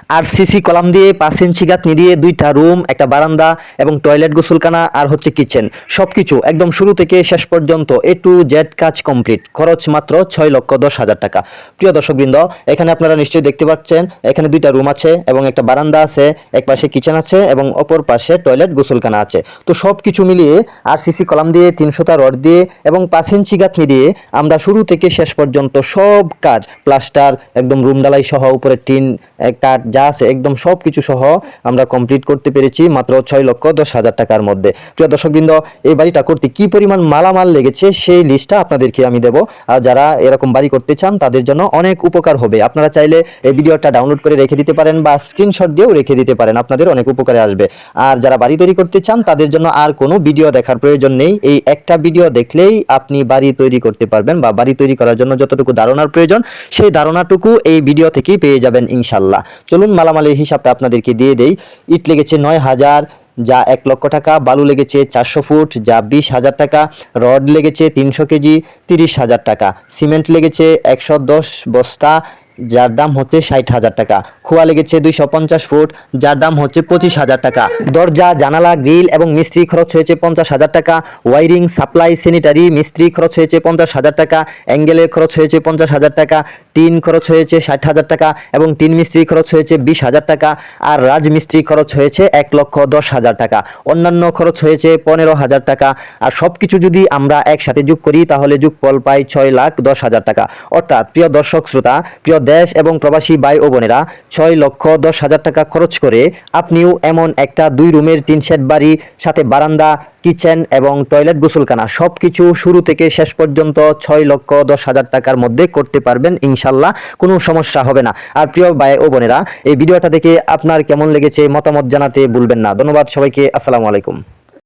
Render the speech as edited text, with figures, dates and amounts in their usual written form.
RCC column দিয়ে 5 ইঞ্চি গাঁথনি দিয়ে 2টা রুম, একটা বারান্দা এবং টয়লেট, গোসলখানা আর হচ্ছে কিচেন, সবকিছু একদম শুরু থেকে শেষ পর্যন্ত এ টু জেড কাজ কমপ্লিট। খরচ মাত্র 6,10,000 টাকা। প্রিয় দর্শকবৃন্দ, এখানে আপনারা নিশ্চয়ই দেখতে পাচ্ছেন এখানে 2টা রুম আছে এবং একটা বারান্দা আছে, এক পাশে কিচেন আছে এবং অপর পাশে টয়লেট, গোসলখানা আছে। তো সবকিছু মিলিয়ে আরসিসি কলাম দিয়ে 300টা রড দিয়ে এবং 5 ইঞ্চি গাঁথনি দিয়ে আমরা শুরু থেকে শেষ পর্যন্ত সব কাজ, প্লাস্টার, একদম রুম ঢালাই সহ উপরে টিন, কাঠ যা আছে একদম সবকিছু সহ আমরা কমপ্লিট করতে পেরেছি মাত্র 6,10,000 টাকার মধ্যে। প্রিয় দর্শকবৃন্দ, এই বাড়িটা করতে কি পরিমাণ মালামাল লেগেছে সেই লিস্টটা আপনাদেরকে আমি দেব। আর যারা এরকম বাড়ি করতে চান তাদের জন্য অনেক উপকার হবে। আপনারা চাইলে এই ভিডিওটা ডাউনলোড করে রেখে দিতে পারেন বা স্ক্রিনশট দিয়েও রেখে দিতে পারেন, আপনাদের অনেক উপকারে আসবে। আর যারা বাড়ি তৈরি করতে চান তাদের জন্য আর কোনো ভিডিও দেখার প্রয়োজন নেই, এই একটা ভিডিও দেখলেই আপনি বাড়ি তৈরি করতে পারবেন বা বাড়ি তৈরি করার জন্য যতটুকু ধারণার প্রয়োজন সেই ধারণাটুকু এই ভিডিও থেকেই পেয়ে যাবেন ইনশাল্লাহ। চলুন মালামালের হিসাবটা আপনাদেরকে দিয়ে দেই। ইট লেগেছে 9,000 যা 1 লক্ষ টাকা, বালু লেগেছে 400 ফুট যা 20,000 টাকা, রড লেগেছে 300 কেজি 30,000 টাকা, সিমেন্ট লেগেছে 110 বস্তা যার দাম হচ্ছে 60,000 টাকা, খোয়া লেগেছে 250 ফুট যার দাম হচ্ছে 25,000 টাকা, দরজা, জানালা, গ্রিল এবং মিস্ত্রি খরচ হয়েছে 50,000 টাকা, ওয়ারিং, সাপ্লাই, স্যানিটারি মিস্ত্রি খরচ হয়েছে 50,000 টাকা, অ্যাঙ্গেলের খরচ হয়েছে 50,000 টাকা, টিন খরচ হয়েছে 60,000 টাকা এবং টিন মিস্ত্রি খরচ হয়েছে 20,000 টাকা, আর রাজমিস্ত্রি খরচ হয়েছে 1,10,000 টাকা, অন্যান্য খরচ হয়েছে 15,000 টাকা। আর সবকিছু যদি আমরা একসাথে যোগ করি তাহলে যোগফল পাই 6,10,000 টাকা। অর্থাৎ প্রিয় দর্শক শ্রোতা, প্রিয় দেশ এবং প্রবাসী ভাই ও বোনেরা, 6,10,000 টাকা খরচ করে আপনিও এমন একটা 2 রুমের 3 শেড বাড়ি, সাথে বারান্দা, কিচেন এবং টয়লেট, গোসলখানা সবকিছু শুরু থেকে শেষ পর্যন্ত 6,10,000 টাকার মধ্যে করতে পারবেন ইনশাল্লাহ, কোনো সমস্যা হবে না। আর প্রিয় ভাই ও বোনেরা, এই ভিডিওটা দেখে আপনার কেমন লেগেছে মতামত জানাতে ভুলবেন না। ধন্যবাদ সবাইকে, আসসালামু আলাইকুম।